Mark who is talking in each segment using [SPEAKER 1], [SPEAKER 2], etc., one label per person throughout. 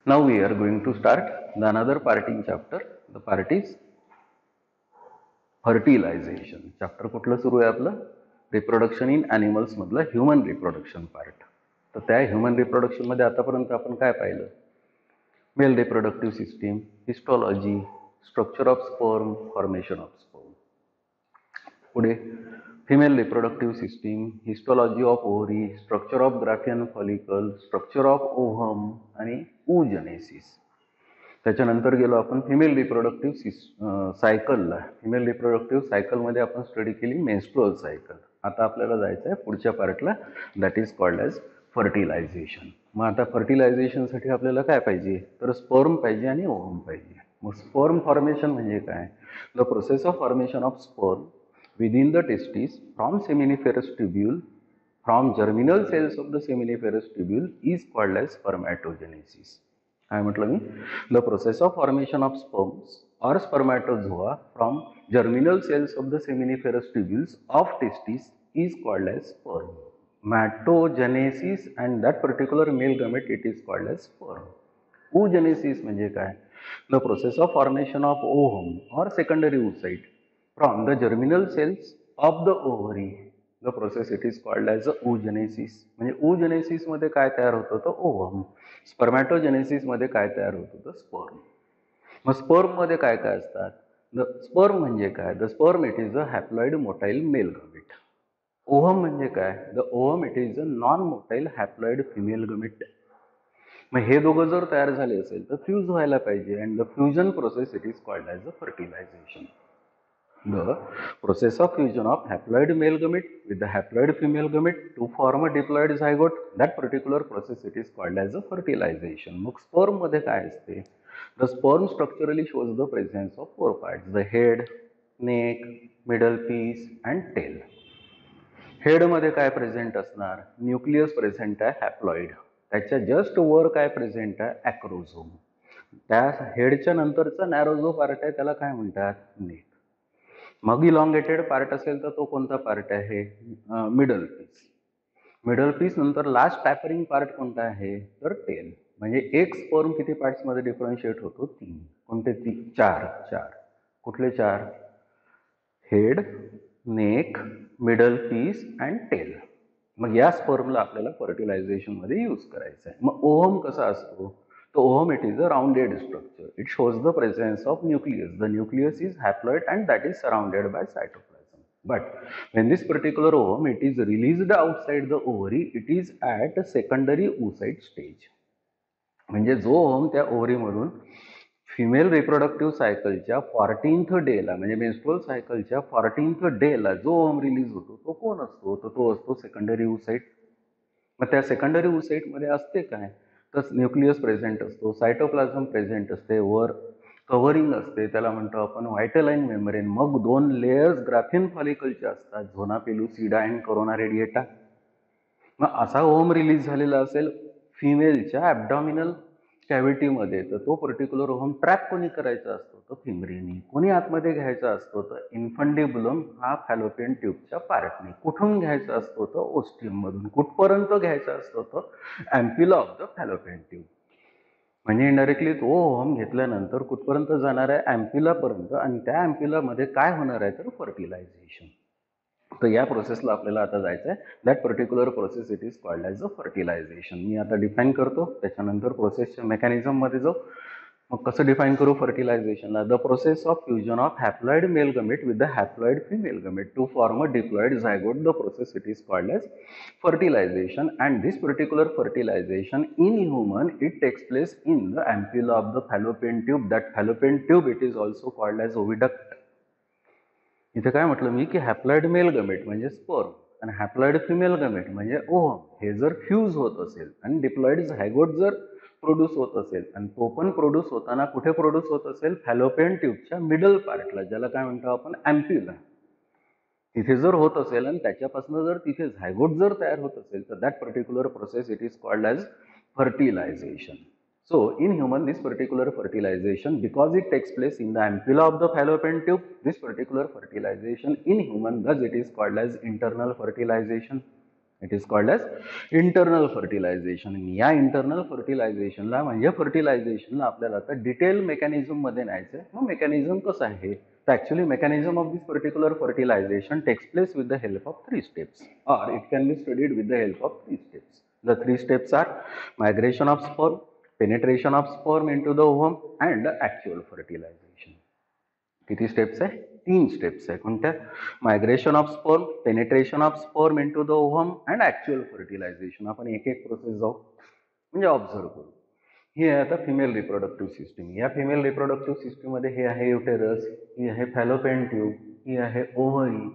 [SPEAKER 1] Now we are going to start the another part in chapter. The part is fertilization. Chapter कुठलं सुरू आहे आपलं? Reproduction in animals मधलं human reproduction part. तर त्या human reproduction मध्ये आतापर्यंत आपण काय पाहिलं? Male reproductive system, histology, structure of sperm, formation of sperm. पुढे female reproductive system, histology of ovary, structure of Graafian follicle, structure of ovum आणि oogenesis. त्याच्यानंतर गेलो आपण फिमेल रिप्रोडक्टिव्ह सायकलला. फिमेल रिप्रोडक्टिव्ह सायकलमध्ये आपण स्टडी केली मेन्स्ट्रुअल सायकल. आता आपल्याला जायचं आहे पुढच्या पार्टला, that is called as fertilisation. मग आता फर्टिलायझेशनसाठी आपल्याला काय पाहिजे? तर स्पर्म पाहिजे आणि ओव्हम पाहिजे. मग स्पर्म फॉर्मेशन म्हणजे काय? The process of formation of sperm within the testis from seminiferous tubule from germinal cells of the seminiferous tubule is called as spermatogenesis. काय म्हटलं मी? The process of formation of sperms or spermatozoa from germinal cells of the seminiferous tubules of testis is called as spermatogenesis and that particular male gamete it is called as sperm. Oogenesis म्हणजे काय? The process of formation of ovum or secondary oocyte from the germinal cells of the ovary. The process it is called as oogenesis. म्हणजे oogenesis मध्ये काय तयार होतं? तर ovum. स्पर्मॅटोजेनेसिस मध्ये काय तयार होतं? तर स्पर्म. मग स्पर्म मध्ये काय काय असतात? द स्पर्म म्हणजे काय? The sperm it is a haploid motile male gamete. Ovum म्हणजे काय? The ovum it is a non motile haploid female gamete. मग हे दोघं जर तयार झाले असेल तर फ्यूज व्हायला पाहिजे and the fusion process it is called as a fertilization. The process of fusion of haploid male gamete with the haploid female gamete to form a diploid zygote, that particular process it is called as a fertilization. मग sperm मध्ये काय असते? The sperm structurally shows the presence of four parts: the head, neck, middle piece and tail. Head मध्ये काय present असणार? Nucleus present आहे haploid. त्याच्या just वर काय प्रेझेंट आहे? ॲक्रोझोम. त्या हेडच्या नंतरचा नॅरो जो पार्ट आहे त्याला काय म्हणतात? नेक. मग इलॉंगेटेड पार्ट असेल तर तो कोणता पार्ट आहे? Middle piece. मिडल पीस नंतर लास्ट टॅपरिंग पार्ट कोणता आहे? तर टेल. म्हणजे एक स्पर्म किती पार्ट्स मध्ये डिफरन्शिएट होतो? 3. कोणते? 4. कुठले 4? Head, neck, middle piece and tail. मग या स्पर्मला आपल्याला फर्टिलायझेशन मध्ये यूज करायचं आहे. मग ओव्हम कसा असतो? So ovum it is a rounded structure. It shows the presence of nucleus. The nucleus is haploid and that is surrounded by cytoplasm. But when this particular ovum it is released outside the ovary, it is at a secondary oocyte stage. म्हणजे जो ovum त्या ovary मधून female reproductive सायकलच्या 14th डेला म्हणजे menstrual सायकलच्या 14th डेला जो ओव्हम रिलीज होतो तो कोण असतो? तर तो असतो सेकंडरी oocyte. मग त्या सेकंडरी oocyte मध्ये असते काय? तर न्यूक्लियस प्रेझेंट असतो, सायटोप्लाझम प्रेझेंट असते, वर कव्हरिंग असते, त्याला म्हणतो आपण व्हायटलाईन मेम्ब्रेन. मग 2 लेयर्स ग्राफियन फॉलिकलचे असतात, झोना पेलुसिडा अँड कोरोना रेडिएटा. मग असा ओव्हम रिलीज झालेला असेल फिमेलच्या ॲब्डॉमिनल कॅव्हिटीमध्ये, तर तो पर्टिक्युलर ओव्हम ट्रॅप कोणी करायचा असतो? तर फिमरीनी. कोणी आतमध्ये घ्यायचा असतो? तर इन्फंडिबुलम हा फॅलोपियन ट्यूबच्या पार्टने. कुठून घ्यायचा असतो? तर ओस्टियम मधून. कुठपर्यंत घ्यायचा असतो? तर अँप्युला ऑफ द फॅलोपियन ट्यूब. म्हणजे इनडायरेक्टली तो ओव्हम घेतल्यानंतर कुठपर्यंत जाणार आहे? अँप्युलापर्यंत. आणि त्या अँप्युलामध्ये काय होणार आहे? तर फर्टिलायझेशन. तर या प्रोसेसला आपल्याला आता जायचं आहे. That particular process it is called as a fertilisation. मी आता डिफाईन करतो, त्याच्यानंतर प्रोसेसच्या मेकॅनिझममध्ये जाऊ. मग कसं डिफाईन करू फर्टिलायझेशनला? The process of fusion of haploid male gamete with the haploid female gamete to form a diploid zygote. The process it is called as fertilization and this particular fertilization in human it takes place in the ampulla of the fallopian tube. That fallopian tube it is also called as oviduct. इथे काय म्हटलं मी की haploid male गमेट म्हणजे sperm आणि haploid female गमेट म्हणजे ovum हे जर fuse होत असेल आणि डिप्लॉइड झायगोट जर प्रोड्यूस होत असेल आणि तो पण प्रोड्यूस होताना कुठे प्रोड्यूस होत असेल? फॅलोपियन ट्यूबच्या मिडल पार्टला, ज्याला काय म्हणतो आपण? अँप्युला. तिथे जर होत असेल आणि त्याच्यापासून जर तिथे झायगोट जर तयार होत असेल तर that particular process it is called as fertilization. So in human this particular fertilization, because it takes place in the ampulla of the fallopian tube, this particular fertilization in human thus it is called as internal fertilization. It is called as internal fertilization. या internal फर्टिलायझेशनला म्हणजे फर्टिलायझेशनला आपल्याला आता detail mechanism मध्ये न्यायचं आहे. मग मेकॅनिझम कसं आहे, तर actually mechanism of this particular fertilization takes place with the help of 3 steps, or it can be studied with the help of 3 steps. The 3 steps are migration of sperm, penetration of sperm into the ovum, and actual fertilization. किती steps आहे, 3 steps आहे. कोणत्या, migration of sperm, penetration of sperm into the ovum and actual fertilization. आपण एक एक process जाऊ म्हणजे observe करू. ही आहे आता फिमेल रिप्रोडक्टिव्ह सिस्टीम. या फिमेल रिप्रोडक्टिव्ह सिस्टीम मध्ये हे आहे युटेरस, ही आहे फॅलोपियन ट्यूब, ही आहे ओव्हरी,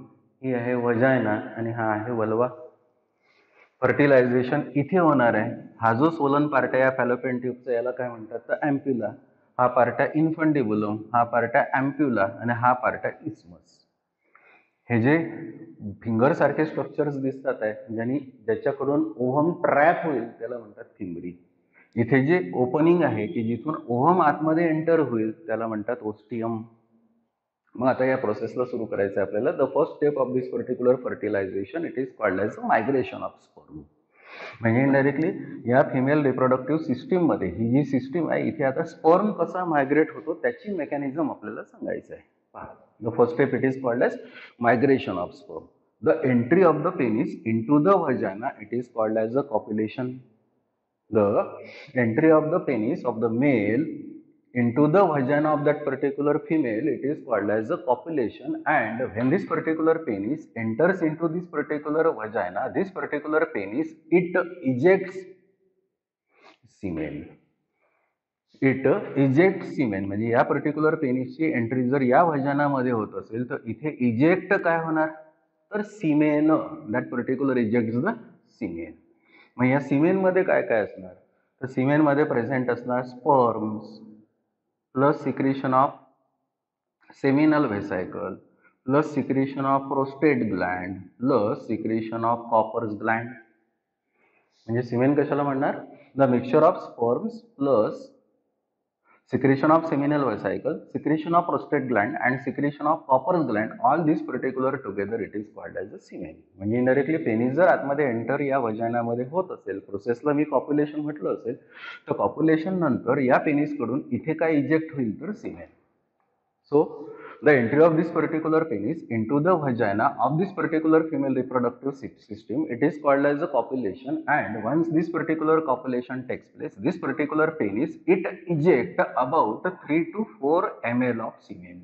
[SPEAKER 1] ही आहे वजायना आणि हा आहे वल्वा. फर्टिलायझेशन इथे होणार आहे. हा जो सोलन पार्ट आहे या फॅलोपियन ट्यूबचा, याला काय म्हणतात तर अँप्युला. हा पार्ट आहे इन्फंडिबुलम, हा पार्ट आहे अँप्युला आणि हा पार्ट आहे इस्मस. हे जे फिंगर सारखे स्ट्रक्चर्स दिसतात आहे ज्याच्याकडून ओव्हम ट्रॅप होईल त्याला म्हणतात फिंबरी. इथे जे ओपनिंग आहे की जिथून ओव्हम आतमध्ये एंटर होईल त्याला म्हणतात ओस्टियम. मग आता या प्रोसेसला सुरू करायचं आहे आपल्याला. The first step of this particular fertilization it is called as migration of sperm. म्हणजे इनडायरेक्टली या फिमेल रिप्रोडक्टिव्ह सिस्टीम मध्ये ही जी सिस्टीम आहे इथे आता स्पर्म कसा मायग्रेट होतो त्याची मेकॅनिझम आपल्याला सांगायचं आहे. पहा, the first step it is called as migration of sperm. The entry of the penis into the vagina it is called as a copulation. The entry of the penis of the male into the vagina of that particular female it is called as a copulation. And when this particular penis enters into this particular vagina, this particular penis it ejects semen. It eject semen. म्हणजे या particular पेनिसची entry जर या व्हाजाना मध्ये होत असेल तर इथे eject काय होणार तर semen. That particular ejects the semen. मग या सिमेन मध्ये काय काय असणार तर सिमेन मध्ये प्रेझेंट असणार sperms plus secretion of seminal vesicle plus secretion of prostate gland plus secretion of Cowper's gland. म्हणजे सिमेन कशाला म्हणणार, the mixture of sperms plus secretion of seminal vesicle, secretion of prostate gland and secretion of Copper's gland, all these particular together it is called as a semen. म्हणजे indirectly penis जर आतमध्ये enter या वजायना मध्ये होत असेल, प्रोसेसला मी कॉप्युलेशन म्हटलं असेल, तर कॉप्युलेशन नंतर या पेनिस कडून इथे काय इजेक्ट होईल तर सीमेन. So the entry of this particular penis into the vagina of this particular female reproductive system it is called as a copulation. And once this particular copulation takes place, this particular penis it eject about 3 to 4 ml of semen.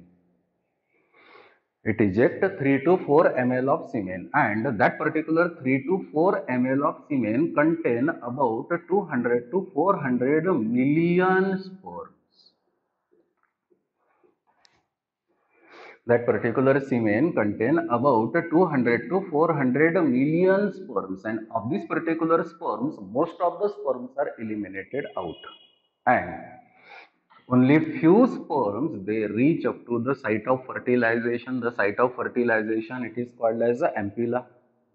[SPEAKER 1] It eject 3 to 4 ml of semen, and that particular 3 to 4 ml of semen contain about 200 to 400 million sperms. That particular semen contain about 200 to 400 million sperms, and of these particular sperms most of the sperms are eliminated out, and only few sperms they reach up to the site of fertilization. The site of fertilization it is called as the ampulla.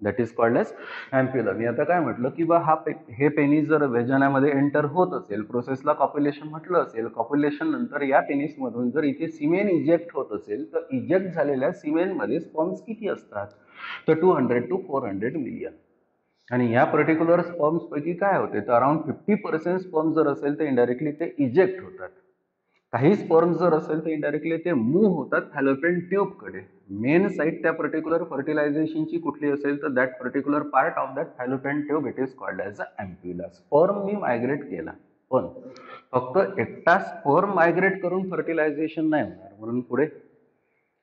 [SPEAKER 1] That is called as ampulla. मी आता काय म्हटलं की बा हे penis जर व्हाजानामध्ये enter होत असेल, प्रोसेसला कॉप्युलेशन म्हटलं असेल, कॉप्युलेशन नंतर या पेनिस मधून जर इथे सिमेन इजेक्ट होत असेल तर इजेक्ट झालेल्या सिमेन मध्ये स्पर्म्स किती असतात तर 200 to 400 मिलियन. आणि या पर्टिक्युलर स्पर्म्स पैकी काय होते तर अराउंड 50% स्पर्म जर असेल तर इनडायरेक्टली ते इजेक्ट होतात. काही स्पर्म जर असेल तर इनडायरेक्टली ते मूव्ह होतात फॅलोपियन ट्यूब कडे. मेन साईट त्या पर्टिक्युलर फर्टिलायझेशनची कुठली असेल तर that particular part of that fallopian tube it is called as a ampulla. Sperm मी मायग्रेट केला, पण फक्त एकटा स्पर्म मायग्रेट करून फर्टिलायझेशन नाही होणार. म्हणून पुढे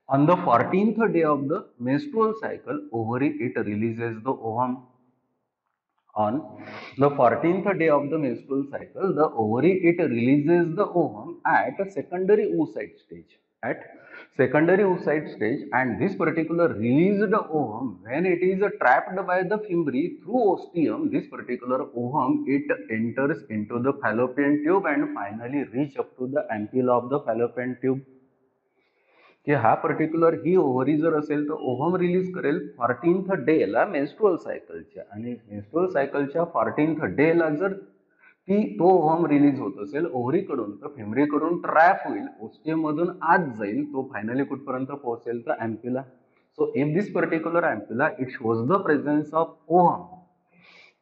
[SPEAKER 1] on the 14th day of the menstrual cycle ovary it releases the ovum. On the 14th day of the menstrual cycle, the ovary it releases the ovum at a secondary oocyte stage. At secondary oocyte stage, and this particular released ovum, when it is trapped by the fimbri through ostium, this particular ovum it enters into the fallopian tube and finally reach up to the ampulla of the fallopian tube. की हा particular ही ovary जर असेल तर ovum release करेल 14th day ला menstrual सायकलच्या, आणि menstrual सायकलच्या 14th डे ला जर तो ओव्हम रिलीज होत असेल ओव्हरी कडून तर फिमरी कडून ट्रॅप होईल, ओस्टियम मधून आत जाईल, तो फायनली कुठपर्यंत पोहोचेल तर ampulla. So if this particular ampulla it shows the presence of ovum,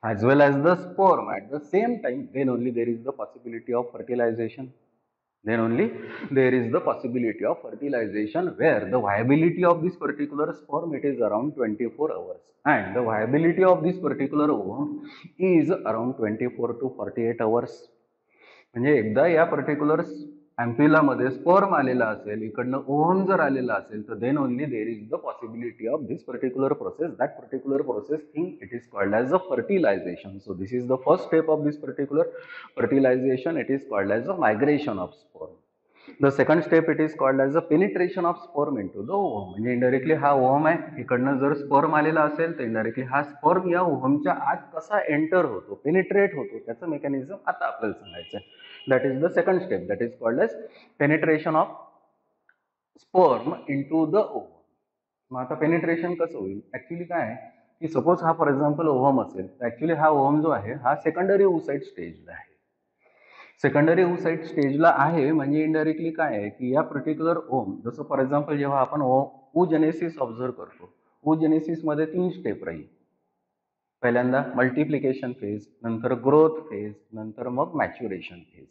[SPEAKER 1] as well as the sperm at the same time, then only there is the possibility of fertilization. Then only there is the possibility of fertilization, where the viability of this particular sperm, it is around 24 hours, and the viability of this particular ovum is around 24 to 48 hours. म्हणजे एकदा या particular मध्ये sperm आलेला असेल, इकडनं ovum जर आलेला असेल, तर then only there is the possibility of this particular process. That particular process thing it is called as a fertilization. So this is the first step of this particular fertilization. It is called as a migration of sperm. The second step it is called as a penetration of sperm in to the ovum. म्हणजे indirectly हा ovum आहे, इकडनं जर sperm आलेला असेल तर indirectly हा sperm या ओव्हमच्या आत कसा एंटर होतो, पेनिट्रेट होतो, त्याचं मेकॅनिझम आता आपल्याला सांगायचं आहे. That is the second step, that is called as penetration of sperm into the ovum. मग आता पेनिट्रेशन कसं होईल, ऍक्च्युली काय आहे की सपोज हा फॉर एक्झाम्पल ओव्हम असेल, तर ऍक्च्युली हा ओव्हम जो आहे हा सेकंडरी oocyte स्टेजला आहे. सेकंडरी oocyte स्टेजला आहे म्हणजे इनडायरेक्टली काय आहे की या पर्टिक्युलर ओव्हम, जसं फॉर एक्झाम्पल जेव्हा आपण oogenesis ऑब्झर्व करतो, oogenesis मध्ये 3 स्टेप राहील. पहिल्यांदा मल्टिप्लिकेशन फेज, नंतर ग्रोथ फेज, नंतर मग मॅच्युरेशन फेज.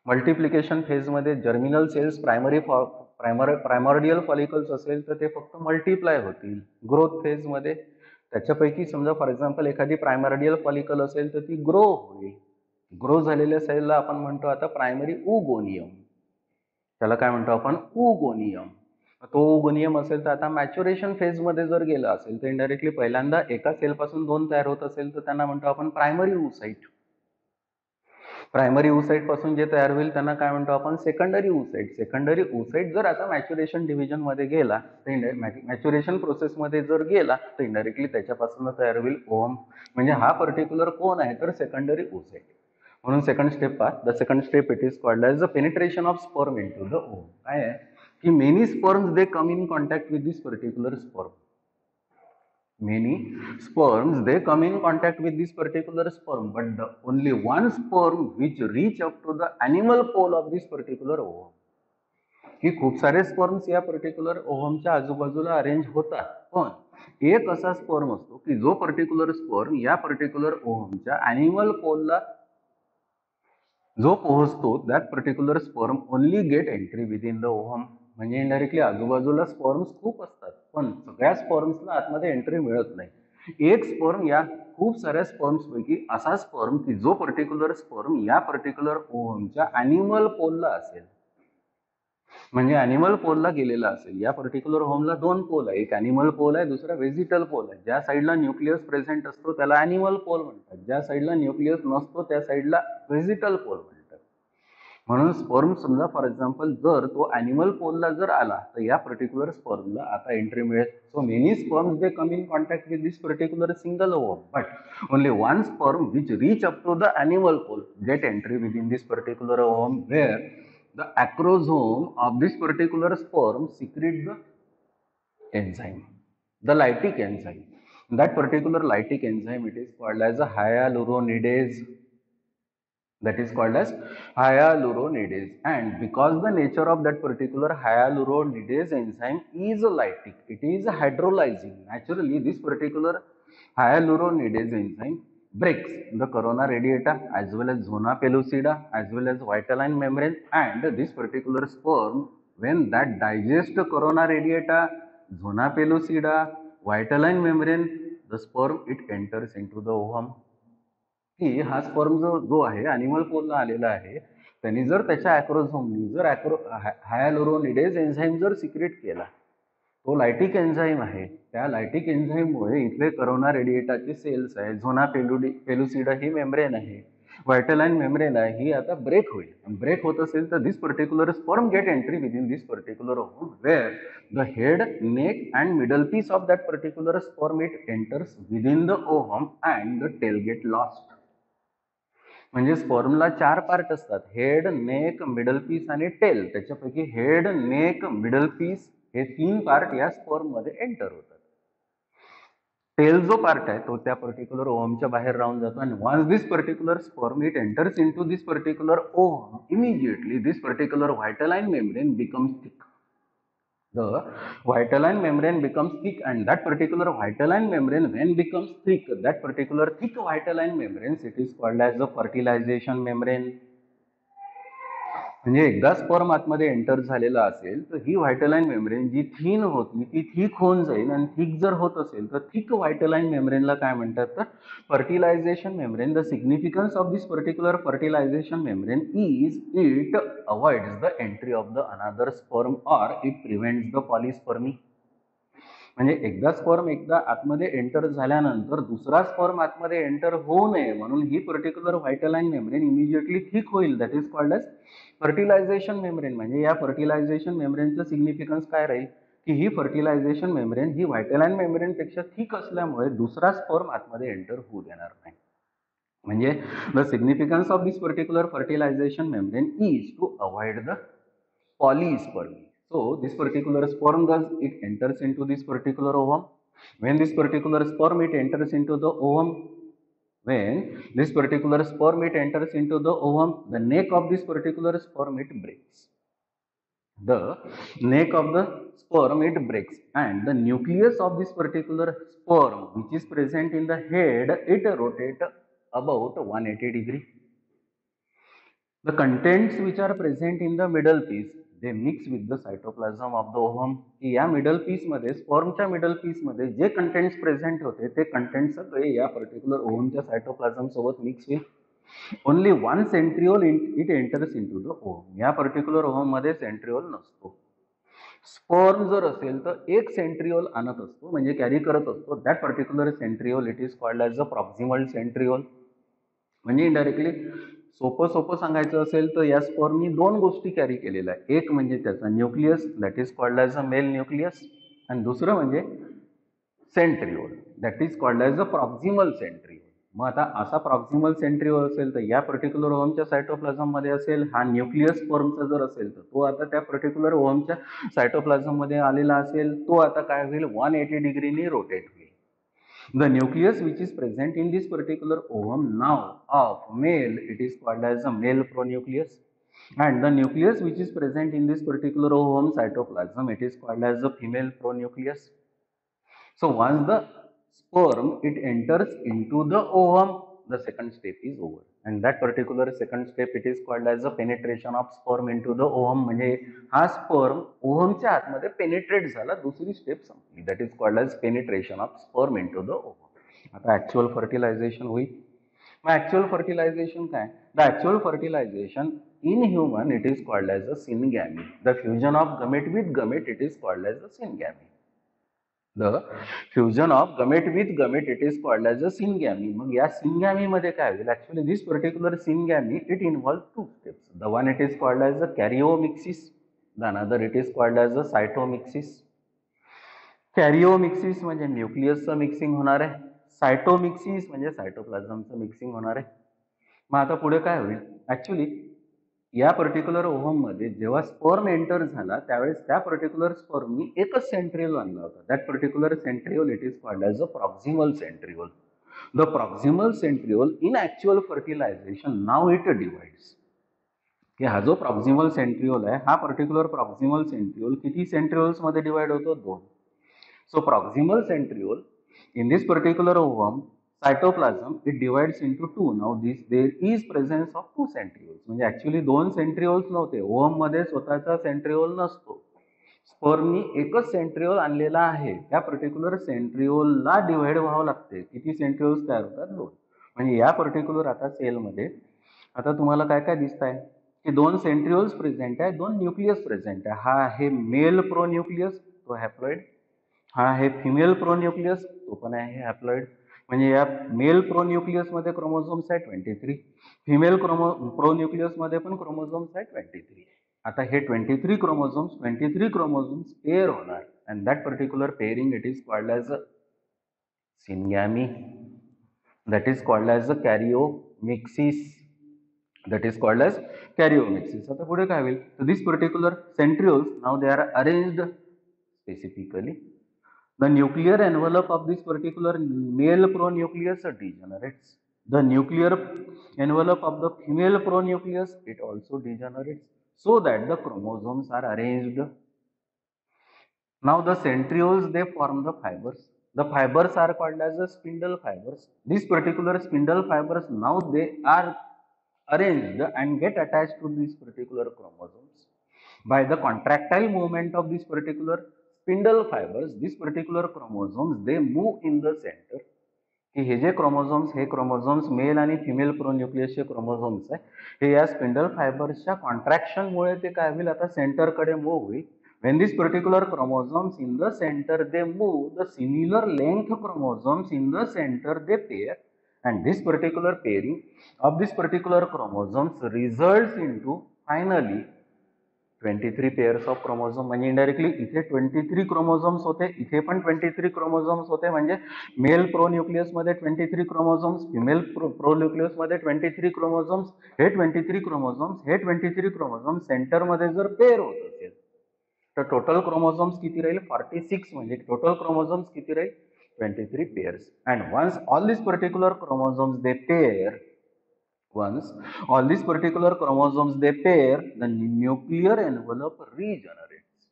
[SPEAKER 1] मल्टिप्लिकेशन फेजमध्ये जर्मिनल सेल्स प्रायमॉर्डियल फॉलिकल्स असेल तर ते फक्त मल्टिप्लाय होतील. ग्रोथ फेजमध्ये त्याच्यापैकी समजा फॉर एक्झाम्पल एखादी प्रायमॉर्डियल फॉलिकल असेल तर ती ग्रो होईल. ग्रो झालेल्या सेलला आपण म्हणतो आता प्रायमरी ओगोनियम. त्याला काय म्हणतो आपण, ओगोनियम. तो ओगोनियम असेल तर आता मॅच्युरेशन फेजमध्ये जर गेला असेल तर इनडायरेक्टली पहिल्यांदा एका सेलपासून 2 तयार होत असेल तर त्यांना म्हणतो आपण प्रायमरी oocyte. प्रायमरी oocyte पासून जे तयार होईल त्यांना काय म्हणतो आपण, सेकंडरी oocyte. सेकंडरी oocyte जर आता मॅच्युरेशन डिव्हिजन मध्ये गेला, तर मॅच्युरेशन प्रोसेसमध्ये जर गेला तर इनडायरेक्टली त्याच्यापासून तयार होईल ओव्हम. म्हणजे हा पर्टिक्युलर कोण आहे तर सेकंडरी oocyte. म्हणून सेकंड स्टेप पहा, the second step it is called as the penetration of sperm into the ovum. काय आहे की many sperms they come in contact with this particular sperm. Many sperms they come in contact with this particular sperm, but the only one sperm which reach up to the animal pole of this particular ovum. ही खूप सारे sperms या particular ओव्हमच्या आजूबाजूला arrange होतात, पण एक असा sperm असतो की जो पर्टिक्युलर स्पर्म या पर्टिक्युलर ओव्हमच्या अॅनिमल पोलला जो पोहोचतो, that particular sperm only get entry within the ovum. म्हणजे इनडायरेक्टली आजूबाजूला स्पर्म्स खूप असतात पण सगळ्या स्पर्म्सला आतमध्ये एंट्री मिळत नाही. एक स्पर्म या खूप साऱ्या स्पर्म्स पैकी असा स्पर्म की जो पर्टिक्युलर स्पर्म या पर्टिक्युलर ओव्हमच्या अॅनिमल पोलला असेल, म्हणजे अॅनिमल पोलला गेलेला असेल. या पर्टिक्युलर ओव्हमला 2 पोल आहे, एक अॅनिमल पोल आहे, दुसरा व्हेजिटल पोल आहे. ज्या साईडला न्यूक्लियस प्रेझेंट असतो त्याला अॅनिमल पोल म्हणतात, ज्या साईडला न्यूक्लियस नसतो त्या साईडला व्हेजिटल पोल म्हणतात. म्हणून स्पर्म समजा फॉर एक्झाम्पल जर तो अॅनिमल पोलला जर आला तर या पर्टिक्युलर स्पर्मला आता एंट्री मिळेल. So many sperms they come in contact with this particular single ovum, but only one sperm which reach up to the animal pole get entry within this particular ovum, where the acrosome of this particular sperm secrete the enzyme, the lytic enzyme. That particular lytic enzyme it is called as a hyaluronidase. That is called as hyaluronidase. And because the nature of that particular hyaluronidase enzyme is a lytic, it is hydrolyzing. Naturally, this particular hyaluronidase enzyme breaks the corona radiata as well as zona pellucida as well as vitelline membrane, and this particular sperm, when that digests corona radiata, zona pellucida, vitelline membrane, the sperm it enters into the ovum. की हा sperm जो आहे animal पोलला आलेला आहे, त्यांनी जर त्याच्या ॲक्रोझोमनी जर हायलोरोनिडेज एन्झाईम जर सिक्रेट केला, तो लायटिक एन्झाईम आहे, त्या लायटिक एन्झाईममुळे इथले करोना रेडिएटाचे सेल्स आहे, झोना पेलुसिडा ही मेम्ब्रेन आहे, व्हायटलाइन मेम्ब्रेन आहे, ही आता ब्रेक होईल. ब्रेक होत असेल तर this particular sperm get entry within this particular ovum, where the head, neck and middle piece of that particular sperm it enters within the ovum and the tail get lost. म्हणजे स्पर्मला 4 part असतात, head, neck, middle piece आणि tail. त्याच्यापैकी head, neck, middle piece हे 3 part या sperm मध्ये enter होतात. Tail जो पार्ट आहे तो त्या पर्टिक्युलर ओव्हमच्या बाहेर राहून जातो, आणि once this particular sperm it enters into this particular ovum, immediately this particular vitelline membrane becomes thick. The vitelline membrane becomes thick, and that particular vitelline membrane when becomes thick, that particular thick vitelline membrane, it is called as the fertilization membrane. म्हणजे एकदा sperm आतमध्ये enter झालेला असेल तर ही व्हायटलाईन membrane जी thin होती ती thick होऊन जाईल, आणि थिक जर होत असेल तर थिक व्हायटलाईन मेम्ब्रेनला काय म्हणतात तर fertilization membrane. The significance of this particular fertilization membrane is it avoids the entry of the another sperm or it prevents the polyspermy. म्हणजे एकदा स्पर्म एकदा आतमध्ये एंटर झाल्यानंतर दुसरा स्पर्म आतमध्ये एंटर होऊ नये म्हणून ही particular vitelline membrane immediately thick होईल. That is called as fertilization membrane. म्हणजे या फर्टिलायझेशन मेम्ब्रेनचं सिग्निफिकन्स काय राहील की ही फर्टिलायझेशन मेम्ब्रेन ही व्हायटलाईन मेम्ब्रेनपेक्षा थिक असल्यामुळे दुसरा स्पर्म आतमध्ये एंटर होऊ देणार नाही. म्हणजे the significance of this particular fertilization membrane is to avoid the polyspermy. So this particular sperm does it enters into this particular ovum. When this particular sperm it enters into the ovum, when this particular sperm it enters into the ovum, the neck of this particular sperm it breaks. The neck of the sperm it breaks, and the nucleus of this particular sperm which is present in the head it rotates about 180 degree. The contents which are present in the middle piece they mix with the cytoplasm of the ovum. की या middle piece मध्ये स्पर्मच्या middle piece मध्ये जे contents present होते ते content सगळे या particular ओव्हमच्या cytoplasm सोबत मिक्स होईल. Only one centriole it enters into the ovum. या पर्टिक्युलर ओव्हम मध्ये सेंट्रिओल नसतो. स्पर्म जर असेल तर एक सेंट्रिओल आणत असतो म्हणजे कॅरी करत असतो. That particular centriole it is called as a proximal centriole. म्हणजे इनडायरेक्टली सोपं सांगायचं असेल तर या स्पर्मनी दोन गोष्टी कॅरी केलेल्या आहे. एक म्हणजे त्याचा nucleus that is called as a mail nucleus, आणि दुसरं म्हणजे centriole that is called as a proximal centriole. मग आता असा प्रॉक्सिमल सेंट्रिओल असेल तर या पर्टिक्युलर ओव्हमच्या सायटोप्लाझम मध्ये असेल. हा न्यूक्लियस स्पर्मचा जर असेल तर तो आता त्या पर्टिक्युलर ओव्हमच्या सायटोप्लाझम मध्ये आलेला असेल. तो आता काय होईल 180 डिग्रीनी रोटेट होईल. The nucleus which is present in this particular ovum now of male it is called as a male pronucleus, and the nucleus which is present in this particular ovum cytoplasm it is called as a female pronucleus. So once the sperm it enters into the ovum, the second step is over, and that particular second step it is called as a penetration of sperm into the ovum. म्हणजे हा sperm ओव्हमच्या आतमध्ये penetrate झाला, दुसरी step संपली. That is called as penetration of sperm into the ovum. आता actual fertilization होईल. मग actual fertilization काय? The actual fertilization in human it is called as a syngamy. The fusion of gamete with gamete it is called as a syngamy. The fusion of gamete with gamete it is called as a syngamy. मग या syngamy मध्ये काय होईल? Actually this particular syngamy it involves two steps. The one it is called as a karyomixis, the another it is called as a cytomixis. कॅरिओमिक्सिस म्हणजे न्यूक्लियसचं mixing होणार आहे. सायटोमिक्सिस म्हणजे सायटोप्लाझमचं mixing होणार आहे. मग आता पुढे काय होईल? ऍक्च्युली या पर्टिक्युलर ओव्हम मध्ये जेव्हा स्पर्म एंटर झाला त्यावेळेस त्या पर्टिक्युलर स्पर्मनी एकच सेंट्रिओल आणला होता. That particular centriole it is called as a proximal centriole. The proximal centriole in actual fertilization नाव इट डिवाइड्स. की हा जो प्रॉक्सिमल सेंट्रिओल आहे हा पर्टिक्युलर प्रॉक्सिमल सेंट्रिओल किती सेंट्रिओल्स मध्ये डिवाइड होतो? दोन. So proximal centriole in this particular ovum cytoplasm it divides into two. Now there is presence of two centrioles. म्हणजे ऍक्च्युअली दोन सेंट्रिओल्स नव्हते. ओव्हम मध्ये स्वतःचा सेंट्रिओल नसतो. स्पर्मनी एकच सेंट्रिओल आणलेला आहे. त्या पर्टिक्युलर सेंट्रिओलला डिवाइड व्हावं लागते. किती सेंट्रिओल्स तयार होतात? दोन. म्हणजे या पर्टिक्युलर आता सेलमध्ये आता तुम्हाला काय काय दिसत आहे की दोन सेंट्रिओल्स प्रेझेंट आहे, दोन न्यूक्लियस प्रेझेंट आहे. हा आहे मेल प्रोन्यूक्लियस, तो हॅप्लॉइड. हा आहे फिमेल प्रोन्यूक्लियस, तो पण आहे हॅप्लॉइड. म्हणजे या मेल प्रोन्यूक्लियस मध्ये क्रोमोझोम्स आहे 23, फिमेल प्रोन्यूक्लियस मध्ये पण क्रोमोझोम्स आहे 23. आता हे 23 क्रोमोझोम्स पेअर होणार, and that particular pairing it is called as a syngamy. That is called as a karyomixis. That is called as karyomixis. आता पुढे काय होईल? So this particular centrioles now they are arranged specifically. The nuclear envelope of this particular male pronucleus degenerates. The nuclear envelope of the female pronucleus it also degenerates, so that the chromosomes are arranged Now the centrioles, they form the fibers. The fibers are called as the spindle fibers. These particular spindle fibers, now they are arranged and get attached to these particular chromosomes. By the contractile movement of these particular spindle fibers, these particular chromosomes, they move in the center. की हे जे chromosomes mail आणि female प्रोन्यूक्लियसचे chromosomes आहे, हे या spindle फायबर्सच्या कॉन्ट्रॅक्शनमुळे ते काय होईल, आता सेंटरकडे मूव्ह होईल. When these particular chromosomes in the center they move, the similar length chromosomes in the center they pair, and this particular pairing of this particular chromosomes results into finally 23 pairs of chromosome. म्हणजे indirectly इथे 23 chromosomes होते, इथे पण 23 chromosomes होते. म्हणजे mail pronucleus मध्ये 23 chromosomes, female pronucleus मध्ये 23 chromosomes. हे 23 क्रोमोझोम्स, हे 23 क्रोमोझोम्स सेंटर मध्ये जर पेअर होत असेल तर टोटल क्रोमोझोम्स किती राहील, 46. म्हणजे टोटल क्रोमोझोम्स किती राहील, 23 pairs. And once all this particular chromosomes they pair, once all these particular chromosomes they pair, the nuclear envelope regenerates.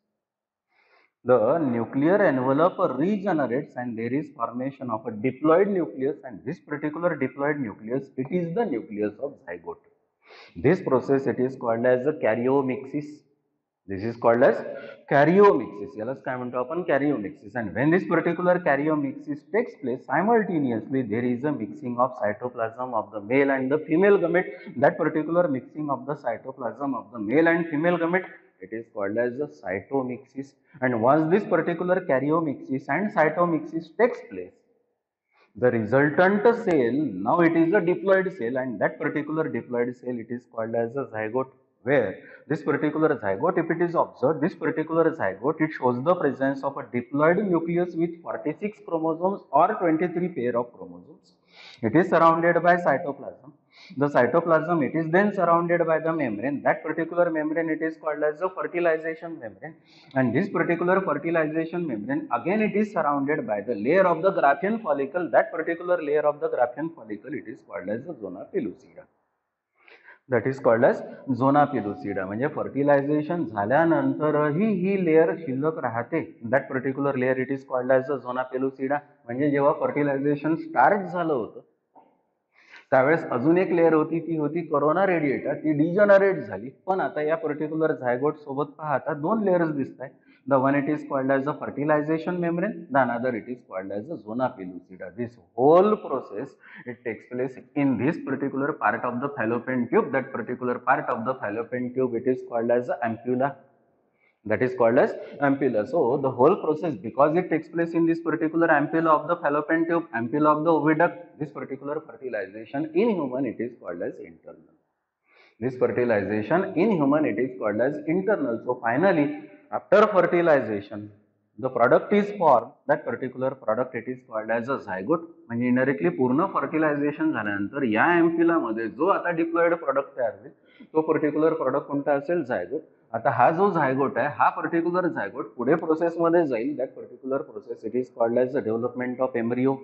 [SPEAKER 1] The nuclear envelope regenerates and there is formation of a diploid nucleus, and this particular diploid nucleus, it is the nucleus of zygote. This process it is called as a karyomixis. This is called as karyomixis. यालाच काय म्हणतो आपण, karyomixis. And when this particular karyomixis takes place, simultaneously there is a mixing of cytoplasm of the male and the female gamete. That particular mixing of the cytoplasm of the male and female gamete, it is called as the cytomixis. And once this particular karyomixis and cytomixis takes place, the resultant cell, now it is a diploid cell, and that particular diploid cell, it is called as a zygote, where this particular zygote, if it is observed, this particular zygote, it shows the presence of a diploid nucleus with 46 chromosomes or 23 pair of chromosomes. It is surrounded by cytoplasm. The cytoplasm, it is then surrounded by the membrane. That particular membrane, it is called as a fertilization membrane. And this particular fertilization membrane, again it is surrounded by the layer of the Graafian follicle. That particular layer of the Graafian follicle, it is called as the zona pellucida. That is called as zona pellucida. म्हणजे fertilisation झाल्यानंतरही ही layer शिल्लक राहते. That particular layer it is called as the zona pellucida. म्हणजे जेव्हा fertilisation start झालं होतं त्यावेळेस अजून एक लेअर होती, ती होती कोरोना रेडिएटा. ती डिजनरेट झाली, पण आता या पर्टिक्युलर झायगोट सोबत पाहता दोन लेअर्स दिसत आहेत. The one it is called as a fertilization membrane, the another it is called as a zona pellucida. This whole process it takes place in this particular part of the fallopian tube. That particular part of the fallopian tube, it is called as the ampulla. That is called as ampulla. So the whole process, because it takes place in this particular ampulla of the fallopian tube, ampulla of the oviduct, this particular fertilization in human, it is called as internal. This fertilization in human, it is called as internal. So finally, after fertilization, the product is formed. That particular product, it is called as a zygote. म्हणजे indirectly पूर्ण fertilisation झाल्यानंतर या एम्प्युला मध्ये जो आता diploid product तयार होईल, तो पर्टिक्युलर प्रोडक्ट कोणता असेल, झायगोट. आता हा जो झायगोट आहे, हा पर्टिक्युलर झायगोट पुढे प्रोसेसमध्ये जाईल. That particular process it is called as the development of embryo.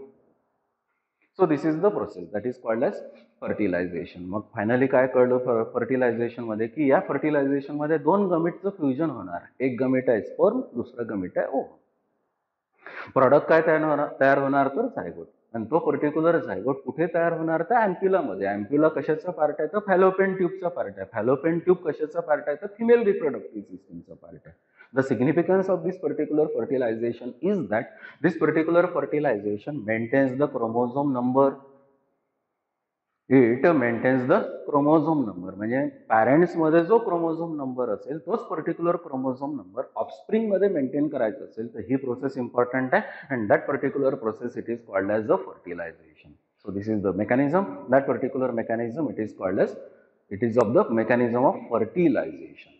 [SPEAKER 1] So this is the process that is called as fertilization. मग फायनली काय कळलं फर्टिलायझेशन मध्ये, की या फर्टिलायझेशन मध्ये दोन गमीटचं फ्युजन होणार. एक गमीट आहे स्पर्म, दुसरा गमीट आहे ओव्हम. प्रॉडक्ट काय तयार होणार तर झायगोट. आणि तो पर्टिक्युलर झायगोट कुठे तयार होणार तर अँप्युला मध्ये. अँप्युला कशाचा पार्ट आहे तर फॅलोपियन ट्यूबचा पार्ट आहे. फॅलोपियन ट्यूब कशाचा पार्ट आहे तर फिमेल रिप्रोडक्टिव्ह सिस्टमचा पार्ट आहे. The significance of this particular fertilization is that this particular fertilization maintains the chromosome number. It maintains the chromosome number. म्हणजे पॅरेंट्स मध्ये जो क्रोमोझोम नंबर असेल तोच पर्टिक्युलर क्रोमोझोम नंबर ऑफस्प्रिंग मध्ये मेंटेन करायचा असेल तर ही प्रोसेस इम्पॉर्टंट आहे. And that particular process it is called as the fertilization. So this is the mechanism. That particular mechanism it is called as, it is of the mechanism of fertilisation.